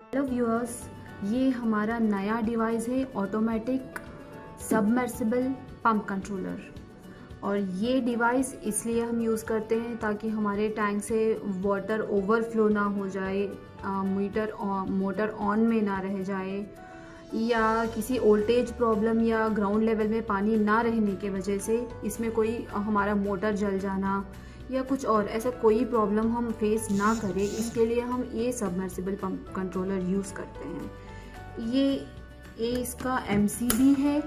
Hello viewers, ये हमारा नया डिवाइस है ऑटोमेटिक सबमर्सिबल पंप कंट्रोलर। और ये डिवाइस इसलिए हम यूज़ करते हैं ताकि हमारे टैंक से वाटर ओवरफ्लो ना हो जाए, मोटर ऑन में ना रह जाए, या किसी वोल्टेज प्रॉब्लम या ग्राउंड लेवल में पानी ना रहने की वजह से इसमें कोई हमारा मोटर जल जाना या कुछ और ऐसा कोई प्रॉब्लम हम फेस ना करें, इसके लिए हम ये सबमर्सिबल पंप कंट्रोलर यूज़ करते हैं। ये इसका MCB है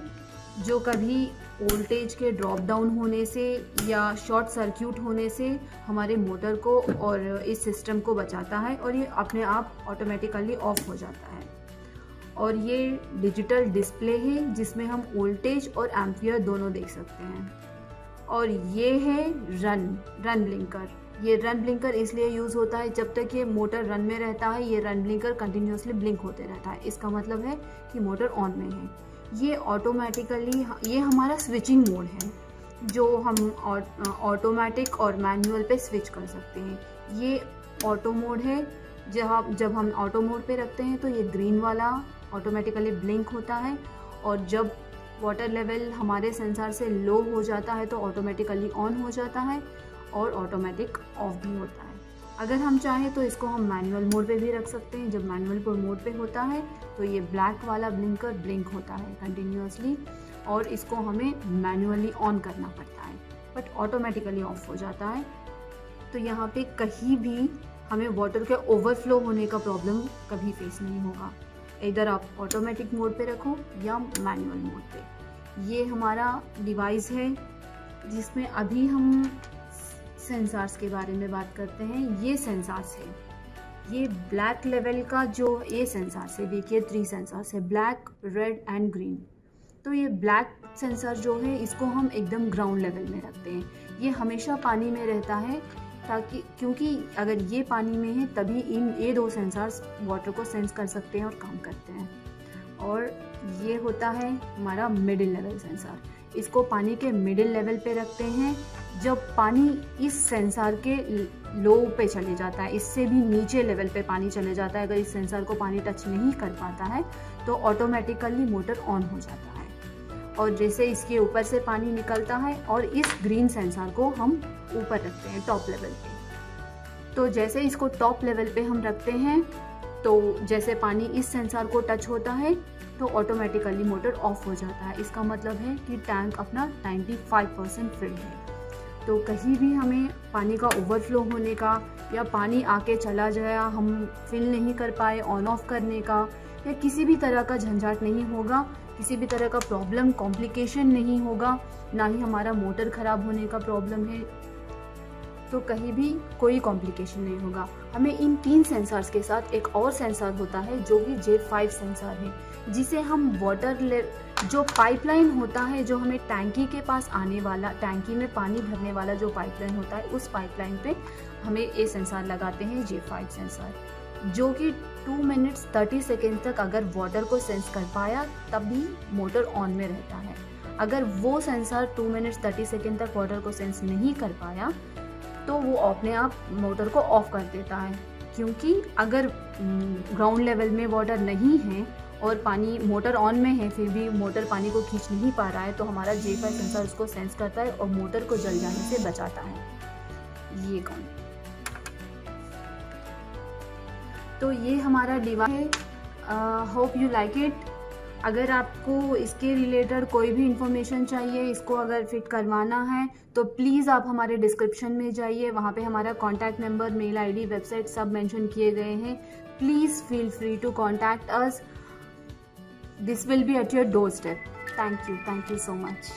जो कभी वोल्टेज के ड्रॉप डाउन होने से या शॉर्ट सर्क्यूट होने से हमारे मोटर को और इस सिस्टम को बचाता है, और ये अपने आप ऑटोमेटिकली ऑफ हो जाता है। और ये डिजिटल डिस्प्ले है जिसमें हम वोल्टेज और एम्पियर दोनों देख सकते हैं। और ये है रन ब्लिंकर। ये रन ब्लिंकर इसलिए यूज़ होता है जब तक ये मोटर रन में रहता है, ये रन ब्लिंकर कंटिन्यूसली ब्लिंक होते रहता है। इसका मतलब है कि मोटर ऑन में है। ये ऑटोमेटिकली, ये हमारा स्विचिंग मोड है जो हम ऑटोमेटिक और मैनुअल पे स्विच कर सकते हैं। ये ऑटो मोड है। जब हम ऑटो मोड पे रखते हैं तो ये ग्रीन वाला ऑटोमेटिकली ब्लिंक होता है, और जब वाटर लेवल हमारे सेंसर से लो हो जाता है तो ऑटोमेटिकली ऑन हो जाता है और ऑटोमेटिक ऑफ भी होता है। अगर हम चाहें तो इसको हम मैनुअल मोड पे भी रख सकते हैं। जब मैनुअल मोड पे होता है तो ये ब्लैक वाला ब्लिंकर ब्लिंक होता है कंटिन्यूसली, और इसको हमें मैनुअली ऑन करना पड़ता है, बट ऑटोमेटिकली ऑफ हो जाता है। तो यहाँ पे कहीं भी हमें वाटर के ओवरफ्लो होने का प्रॉब्लम कभी फेस नहीं होगा। इधर आप ऑटोमेटिक मोड पे रखो या मैनुअल मोड पे। ये हमारा डिवाइस है जिसमें अभी हम सेंसर्स के बारे में बात करते हैं। ये सेंसर्स है, ये ब्लैक लेवल का जो ये सेंसर्स है, देखिए 3 सेंसर्स है, ब्लैक, रेड एंड ग्रीन। तो ये ब्लैक सेंसर जो है इसको हम एकदम ग्राउंड लेवल में रखते हैं। ये हमेशा पानी में रहता है ताकि, क्योंकि अगर ये पानी में है तभी ये 2 सेंसर्स वाटर को सेंस कर सकते हैं और काम करते हैं। और ये होता है हमारा मिडिल लेवल सेंसर। इसको पानी के मिडिल लेवल पे रखते हैं। जब पानी इस सेंसर के लो पे चले जाता है, इससे भी नीचे लेवल पे पानी चले जाता है, अगर इस सेंसर को पानी टच नहीं कर पाता है तो ऑटोमेटिकली मोटर ऑन हो जाता है। और जैसे इसके ऊपर से पानी निकलता है, और इस ग्रीन सेंसर को हम ऊपर रखते हैं टॉप लेवल पे। तो जैसे इसको टॉप लेवल पे हम रखते हैं तो जैसे पानी इस सेंसर को टच होता है तो ऑटोमेटिकली मोटर ऑफ हो जाता है। इसका मतलब है कि टैंक अपना 95% फिल्ड है। तो कहीं भी हमें पानी का ओवरफ्लो होने का या पानी आके चला गया हम फिल नहीं कर पाए ऑन ऑफ करने का, या किसी भी तरह का झंझाट नहीं होगा, किसी भी तरह का प्रॉब्लम कॉम्प्लिकेशन नहीं होगा, ना ही हमारा मोटर ख़राब होने का प्रॉब्लम है, तो कहीं भी कोई कॉम्प्लिकेशन नहीं होगा। हमें इन 3 सेंसर्स के साथ एक और सेंसर होता है जो कि J5 सेंसर है, जिसे हम जो पाइपलाइन होता है जो हमें टैंकी के पास आने वाला, टैंकी में पानी भरने वाला जो पाइपलाइन होता है, उस पाइपलाइन पे हमें ये सेंसर लगाते हैं J5 सेंसर, जो कि 2 मिनट्स 30 सेकेंड तक अगर वाटर को सेंस कर पाया तभी मोटर ऑन में रहता है। अगर वो सेंसर 2 मिनट्स 30 सेकेंड तक वाटर को सेंस नहीं कर पाया तो वो अपने आप मोटर को ऑफ कर देता है, क्योंकि अगर ग्राउंड लेवल में वाटर नहीं है और पानी मोटर ऑन में है फिर भी मोटर पानी को खींच नहीं पा रहा है तो हमारा J5 सेंसर उसको सेंस करता है और मोटर को जल जाने से बचाता है। ये कौन, तो ये हमारा डिवाइस है। Hope you like it. अगर आपको इसके रिलेटेड कोई भी इंफॉर्मेशन चाहिए, इसको अगर फिट करवाना है तो प्लीज़ आप हमारे डिस्क्रिप्शन में जाइए, वहाँ पे हमारा contact number, mail ID, website सब मेंशन किए गए हैं। Please feel free to contact us. This will be at your doorstep. Thank you so much.